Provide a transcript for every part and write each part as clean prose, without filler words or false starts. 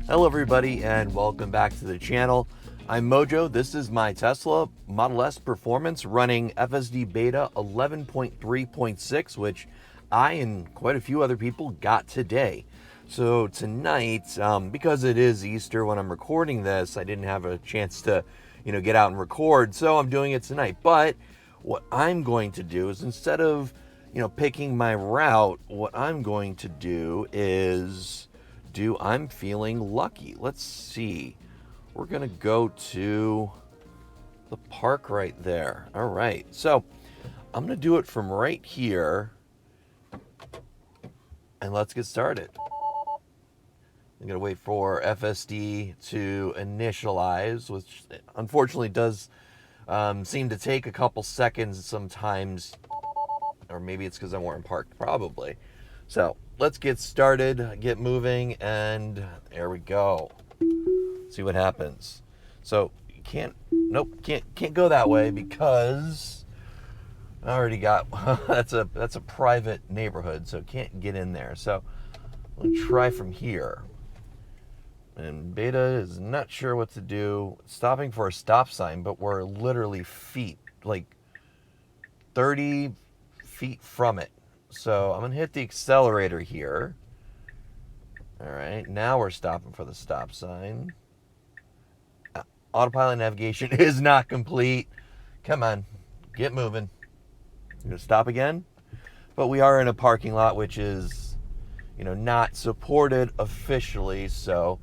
Hello everybody and welcome back to the channel. I'm Mojo. This is my Tesla Model S Performance running FSD Beta 11.3.6, which I and quite a few other people got today. So tonight, because it is Easter when I'm recording this, I didn't have a chance to, get out and record, so I'm doing it tonight. But what I'm going to do is, instead of, picking my route, what I'm going to do is I'm feeling lucky. Let's see. We're going to go to the park right there. All right. So I'm going to do it from right here. And let's get started. I'm going to wait for FSD to initialize, which unfortunately does seem to take a couple seconds sometimes. Or maybe it's because I'm wearing parked, probably. So let's get started, get moving, and there we go. See what happens. So you can't go that way because I already got that's a private neighborhood, so can't get in there. So we'll try from here. And Beta is not sure what to do. Stopping for a stop sign, but we're literally like 30 feet from it. So I'm going to hit the accelerator here. All right, now we're stopping for the stop sign. Autopilot navigation is not complete. Come on, get moving. I'm going to stop again. But we are in a parking lot, which is, not supported officially. So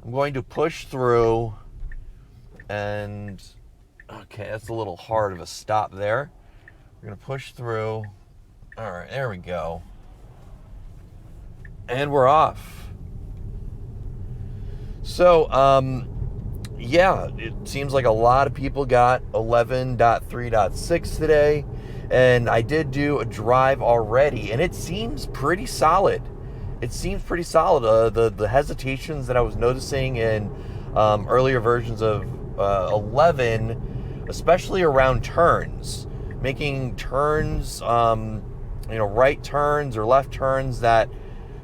I'm going to push through. And, okay, that's a little hard of a stop there. We're going to push through. All right, there we go. And we're off. So, yeah, it seems like a lot of people got 11.3.6 today. And I did do a drive already, and it seems pretty solid. The hesitations that I was noticing in earlier versions of 11, especially around turns, making turns, right turns or left turns that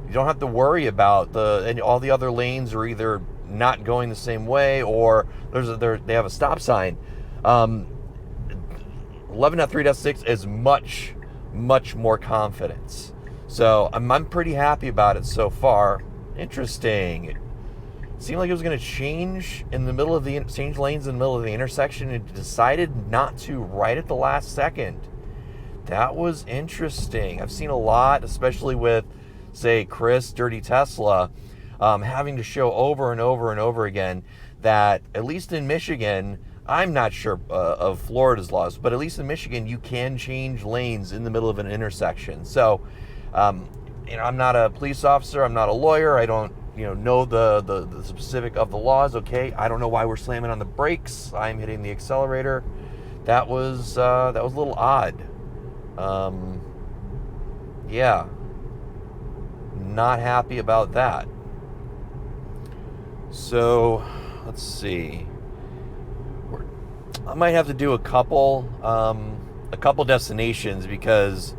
you don't have to worry about. And all the other lanes are either not going the same way or they have a stop sign. 11.3.6 is much more confidence. So I'm pretty happy about it so far. Interesting. It seemed like it was going to change lanes in the middle of the intersection, and decided not to right at the last second. That was interesting. I've seen a lot, especially with, say, Chris, Dirty Tesla, having to show over and over and over again that, at least in Michigan, I'm not sure of Florida's laws, but at least in Michigan, you can change lanes in the middle of an intersection. So, I'm not a police officer. I'm not a lawyer. I don't, know the specific of the laws. Okay, I don't know why we're slamming on the brakes. I'm hitting the accelerator. That was a little odd. Yeah, not happy about that. So let's see. I might have to do a couple destinations because,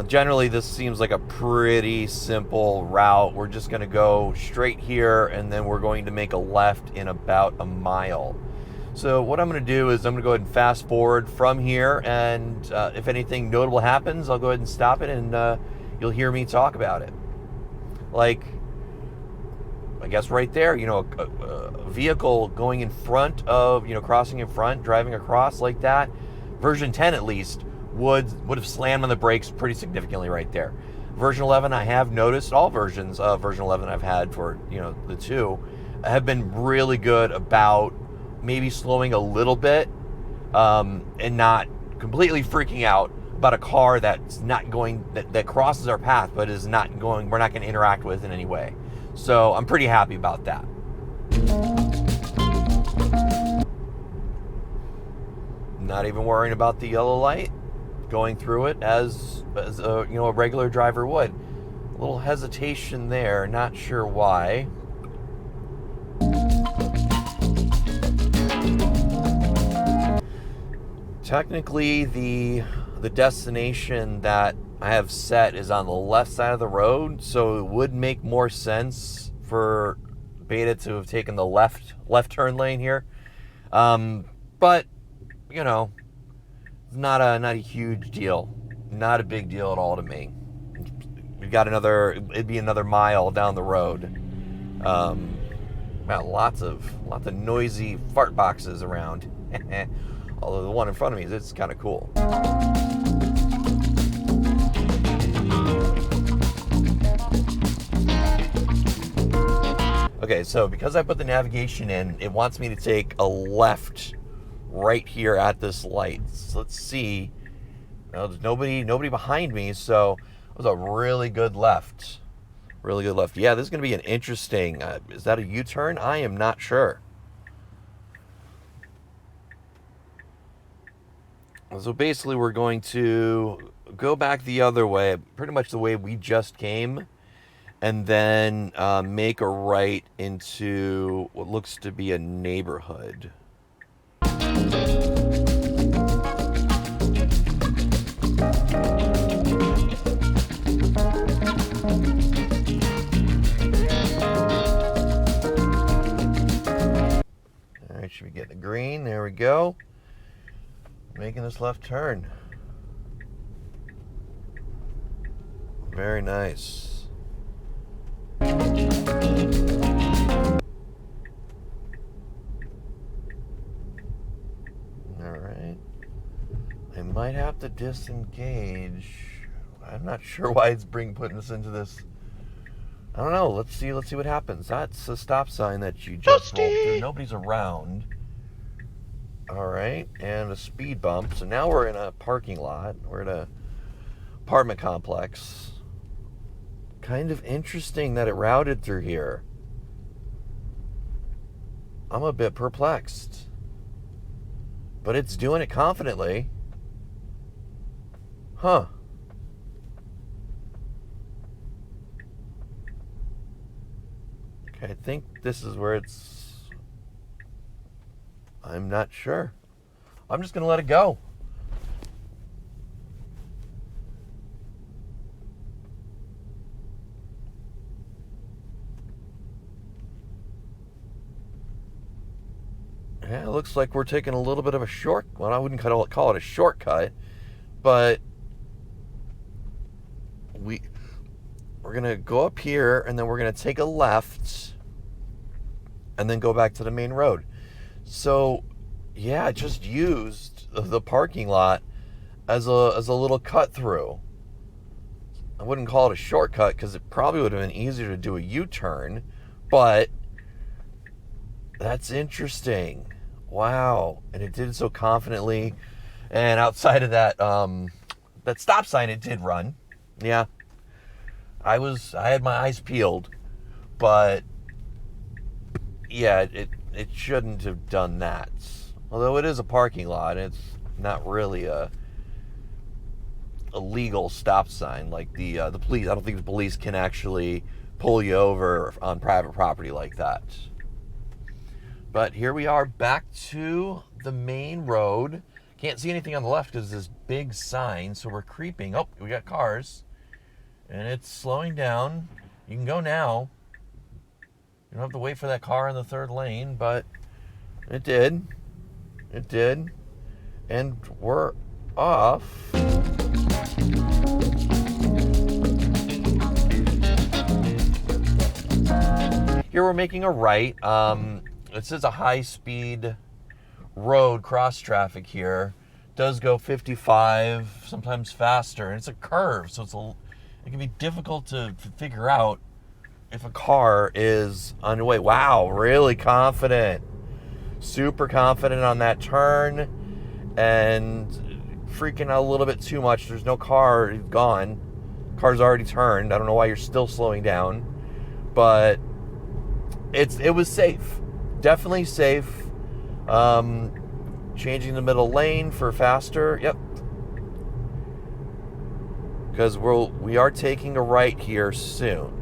generally this seems like a pretty simple route. We're just going to go straight here, and then we're going to make a left in about a mile. So what I'm going to do is I'm going to go ahead and fast forward from here, and if anything notable happens, I'll go ahead and stop it, and you'll hear me talk about it. Like, I guess right there, a vehicle going in front of, crossing in front, driving across like that, version 10 at least, would have slammed on the brakes pretty significantly right there. Version 11, I have noticed, all versions of version 11 I've had for, the two, have been really good about maybe slowing a little bit, and not completely freaking out about a car that's not going, that crosses our path but is not going, we're not going to interact with in any way. So I'm pretty happy about that. Not even worrying about the yellow light, going through it as a regular driver would. A little hesitation there, not sure why. Technically, the destination that I have set is on the left side of the road, so it would make more sense for Beta to have taken the left turn lane here. But, you know, it's not a huge deal. Not a big deal at all to me. We've got it'd be another mile down the road. Got lots of noisy fart boxes around. Although the one in front of me, it's kind of cool. Okay, so because I put the navigation in, it wants me to take a left right here at this light. So let's see. Well, there's nobody behind me, so it was a really good left. Really good left. Yeah, this is going to be an interesting... is that a U-turn? I am not sure. So basically, we're going to go back the other way, pretty much the way we just came, and then make a right into what looks to be a neighborhood. All right, should we get the green? There we go. Making this left turn. Very nice. All right. I might have to disengage. I'm not sure why it's putting us into this. I don't know. Let's see what happens. That's a stop sign that you just rolled through. Nobody's around. All right, and a speed bump. So now we're in a parking lot. We're in a apartment complex. Kind of interesting that it routed through here. I'm a bit perplexed. But it's doing it confidently. Huh. Okay, I think this is where it's... I'm not sure. I'm just going to let it go. Yeah, it looks like we're taking a little bit of a short... Well, I wouldn't call it a shortcut, but we're going to go up here, and then we're going to take a left, and then go back to the main road. So, yeah, I just used the parking lot as a little cut through. I wouldn't call it a shortcut because it probably would have been easier to do a U-turn, but that's interesting. Wow. And it did it so confidently. And outside of that stop sign, it did run. Yeah. I had my eyes peeled, but yeah, it shouldn't have done that. Although it is a parking lot, it's not really a legal stop sign like the police. I don't think the police can actually pull you over on private property like that. But here we are back to the main road. Can't see anything on the left because this big sign, so we're creeping. Oh, we got cars. And it's slowing down. You can go now. You don't have to wait for that car in the third lane, but it did. It did. And we're off. Here we're making a right. This is a high-speed road, cross traffic here. It does go 55, sometimes faster, and it's a curve, so it can be difficult to figure out if a car is on the way. Wow, really confident. Super confident on that turn, and freaking out a little bit too much. There's no car, it's gone. Car's already turned. I don't know why you're still slowing down, but it was safe. Definitely safe. Changing the middle lane for faster. Yep. Because we are taking a right here soon.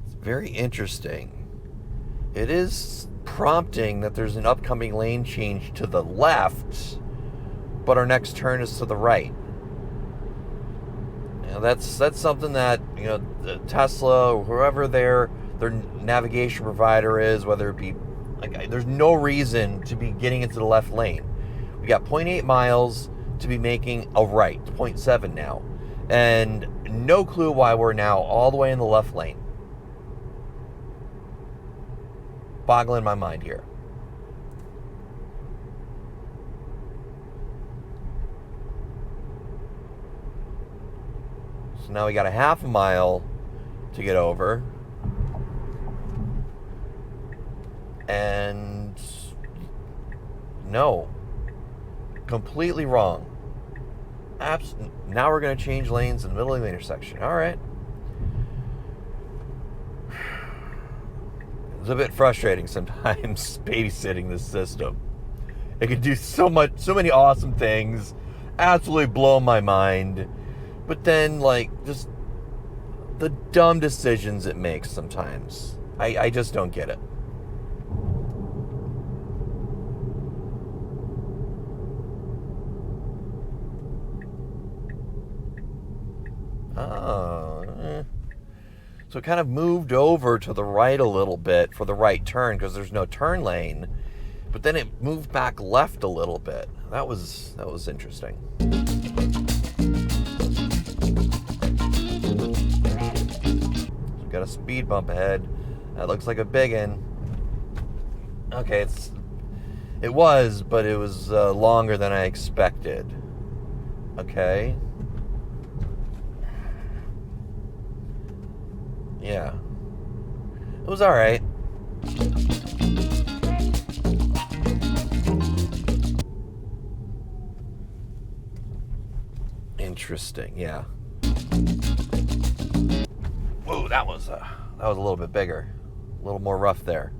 It's very interesting. It is prompting that there's an upcoming lane change to the left, but our next turn is to the right. You know, that's something that, you know, Tesla or whoever their navigation provider is, whether it be, like, there's no reason to be getting into the left lane. We got 0.8 miles to be making a right, 0.7 now, and no clue why we're now all the way in the left lane. Boggling my mind here. So now we got a half a mile to get over. And no, completely wrong. Now we're going to change lanes in the middle of the intersection. All right. It's a bit frustrating sometimes babysitting this system. It can do so many awesome things, absolutely blow my mind. But then, like, just the dumb decisions it makes sometimes. I just don't get it. So it kind of moved over to the right a little bit for the right turn because there's no turn lane, but then it moved back left a little bit. That was interesting. So got a speed bump ahead. That looks like a big one. Okay, it was, but it was longer than I expected. Okay. Yeah. It was all right. Interesting, yeah. Whoa, that was a little bit bigger. A little more rough there.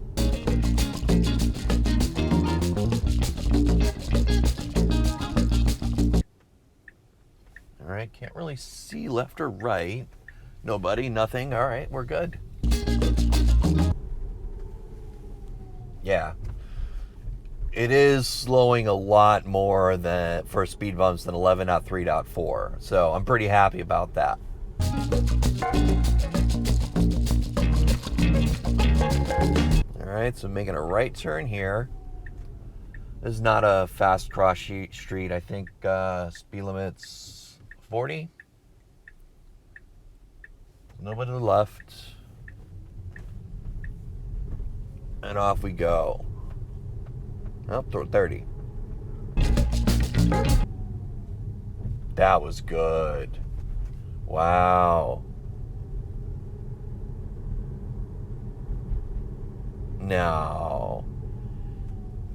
All right, can't really see left or right. Nobody, nothing. All right, we're good. Yeah. It is slowing a lot more than for speed bumps than 11.3.4. So I'm pretty happy about that. All right, so making a right turn here. This is not a fast cross street. I think speed limit's 40. Nobody to the left. And off we go. Oh, 30. That was good. Wow. No.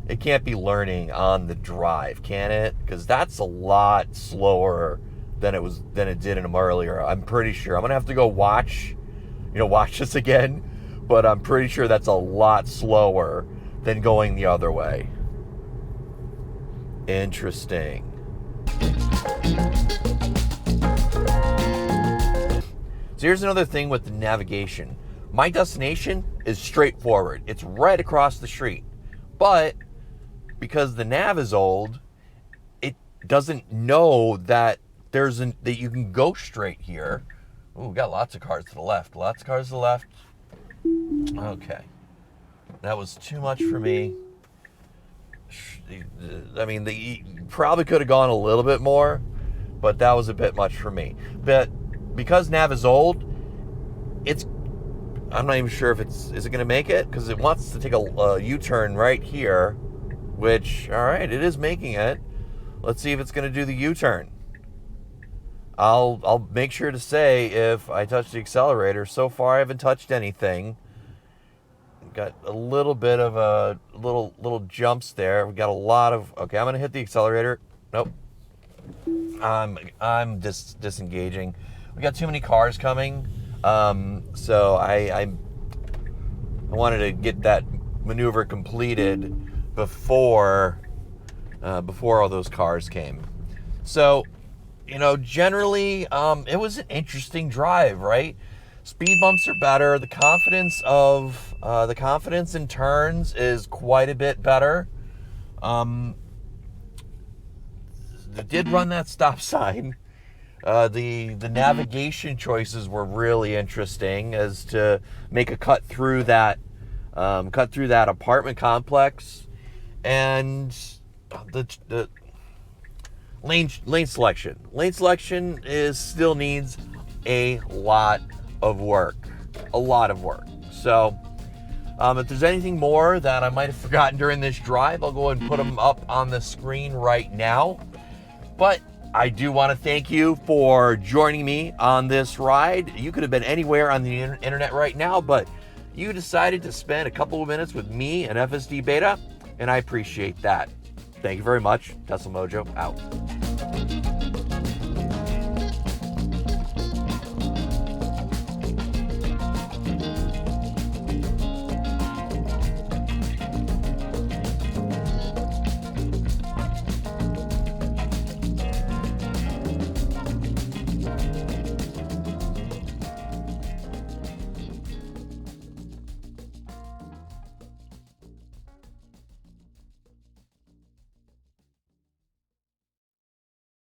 It can't be learning on the drive, can it? Because that's a lot slower than it did in them earlier. I'm pretty sure. I'm gonna have to go watch this again, but I'm pretty sure that's a lot slower than going the other way. Interesting. So here's another thing with the navigation. My destination is straightforward. It's right across the street. But because the nav is old, it doesn't know that that you can go straight here. Ooh, we got lots of cars to the left. Lots of cars to the left. Okay. That was too much for me. I mean, they probably could have gone a little bit more, but that was a bit much for me. But because nav is old, I'm not even sure if is it going to make it, because it wants to take a U-turn right here, which, all right, it is making it. Let's see if it's going to do the U-turn. I'll make sure to say if I touch the accelerator. So far, I haven't touched anything. Got a little bit of a little jumps there. We got a lot of. Okay, I'm gonna hit the accelerator. Nope. I'm disengaging. We got too many cars coming. So I wanted to get that maneuver completed before all those cars came. So, generally, it was an interesting drive, right? Speed bumps are better. The confidence in turns is quite a bit better. did run that stop sign. The navigation choices were really interesting as to make a cut through that apartment complex, and the lane selection. Lane selection still needs a lot of work. So if there's anything more that I might have forgotten during this drive, I'll go ahead and put them up on the screen right now. But I do want to thank you for joining me on this ride. You could have been anywhere on the internet right now, but you decided to spend a couple of minutes with me and FSD Beta, and I appreciate that. Thank you very much. Tesla Mojo out.